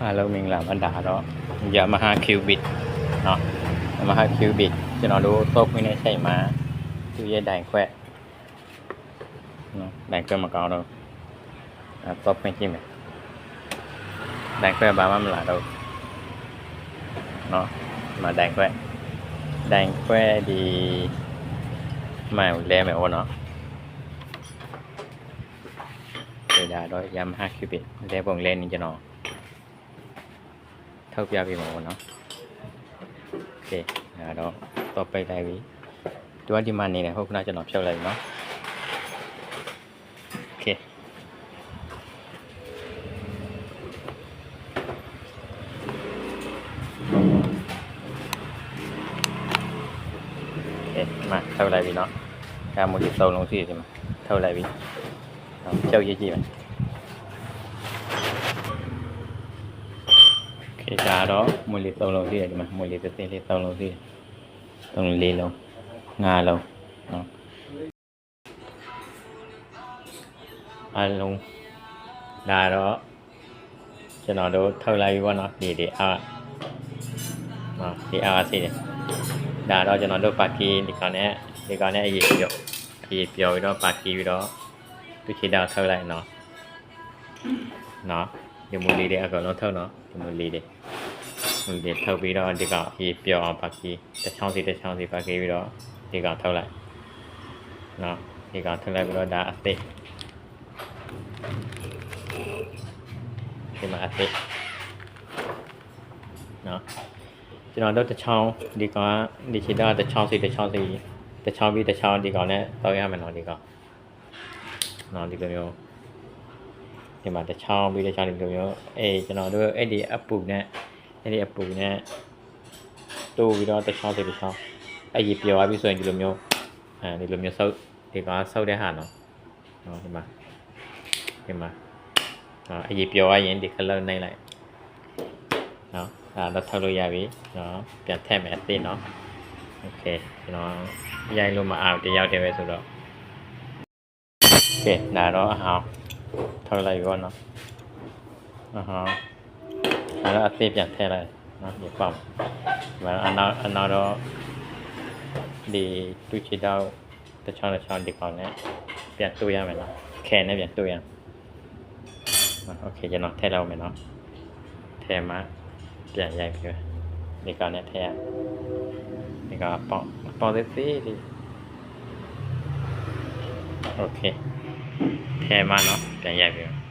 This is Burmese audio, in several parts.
Hello မင်္ဂလာပါဒါတော့ Yamaha Cubic เนาะ Yamaha Cubic ကျွန်တော်တို့တော့ခွင့်တဲ့ချိန်မှာသူ့ရဲ့တိုင်ခွက်เนาะတိုင်ခွက်မကောင်းတော့တော့ခွင့်ကြည့်မယ်တိုင်ခွက်ဘာမှမလာတော့เนาะมาတိုင်ခွက်ဒီမှန်လဲမယ်ဟောเนาะဒါတော့ Yamaha Cubic လဲပုံလဲနေကျွန်တော်ထောက်ပြပေးမှာပေါ့နော်โอเคဒါတော့တော့ပိတ်လိုက်ပြီသူကဒီမှာနေတယ်ဟုတ်ခဏကျွန်တော်ဖြုတ်လိုက်ပြီနော်โอเคมาထုတ်လိုက်ပြီနော်ဒါမို့ဒီစုံလုံးစီဒီမှာထုတ်လိုက်ပြီဖြုတ်ရကြည့်မယ်ဒါတော့မွေလေး3လုံးရှိတယ်ဒီမှာမွေလေးတစ်သိန်းလေး3လုံးရှိတယ်3လုံး4လုံး5လုံးနော်အလုံးဒါတော့ကျွန်တော်တို့ထုတ်လိုက်ပြီပေါ့နော်ဒီအားနော်ဒီအားရှိတယ်ဒါတော့ကျွန်တော်တို့ပါကီဒီကောင်နဲ့အရေးပြောပြီးတော့ပါကီပြီးတော့သူချီတာထုတ်လိုက်နော်ဒီမွေလေးတွေအကောင်လုံးထုတ်နော်ဒီမွေလေးတွေထုတ်ပြီးတော့ဒီကောင်အေးပြောအောင်ပါကီတစ်ချောင်းစီပါကီပြီးတော့ဒီကောင်ထုတ်လိုက်နော်ဒီကောင်ထုတ်လိုက်ပြီးတော့ဒါအသစ်ဒီမှာအသစ်နော်ကျွန်တော်တို့တစ်ချောင်းဒီကောင်ဒီချီတာတစ်ချောင်းစီပြီးတစ်ချောင်းဒီကောင်နဲ့တောက်ရမယ်နော်ဒီကောင်နော်ဒီလိုမျိုးဒီမှာတစ်ချောင်းပြီးတစ်ချောင်းဒီလိုမျိုးကျွန်တော်တို့အဲ့ဒီအပူနဲ့တိုးပြီးတော့တစ်ချောင်းအဲ့ဒီပြော်သွားပြီဆိုရင်ဒီလိုမျိုးဆုပ်ဒီကဆုပ်တဲ့ဟာနော်ဒီမှာအဲ့ဒီပြော်သွားရင်ဒီ color နှိမ့်လိုက်နော်ဒါတော့ထုတ်လို့ရပြီနော်ပြန်ထည့်မယ်အသစ်နော်โอเคကျွန်တော်ရိုက်လို့မအောင်တယောက်တည်းပဲဆိုတော့โอเคဒါတော့အဟောင်းထုတ်လိုက်ပြီပေါ့နော်အဟောင်းအဲ့တော့အသစ်ပြန်ထည့်လိုက်နော်ဒီပေါ့အနောက်တော့ဒီတူချီတော့တစ်ချောင်းဒီကောင်နဲ့ပြန်တိုးရမယ်နော်ခဲနဲ့ပြန်တိုးရโอเคကျွန်တော်ထည့်လိုက်မယ်နော်ထည့်မှပြန်ရိုက်ပြီးဒီကောင်နဲ့ထည့်ရဒီကောင်ပေါသေးဒီโอเคထည့်မှနော်ပြန်ရိုက်ပြီး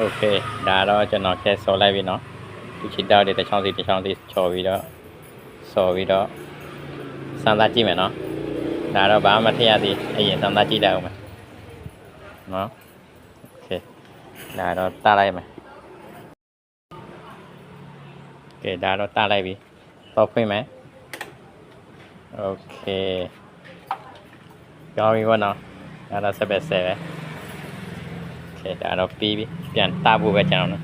โอเคဒါတော့ကျွန်တော်ခဲဆော်လိုက်ပြီနော်ဒီချီတောက်တွေတစ်ချောင်းစီချော်ပြီးတော့ဆော်ပြီးတော့စမ်းသပ်ကြည့်မယ်နော်ဒါတော့ဘာမှမထည့်ရသေးအရင်စမ်းသပ်ကြည့်လိုက်အောင်မယ်နော်โอเคဒါတော့တလိုက်မယ်โอเคဒါတော့တလိုက်ပြီတော့ဖွင့်မယ်โอเคကြောင်းပြီပေါ့နော်ဒါတော့ဆက်ပဲโอเคဒါတော့ပြီးပြီပြန်တဖို့ပဲကျွန်တော်နော်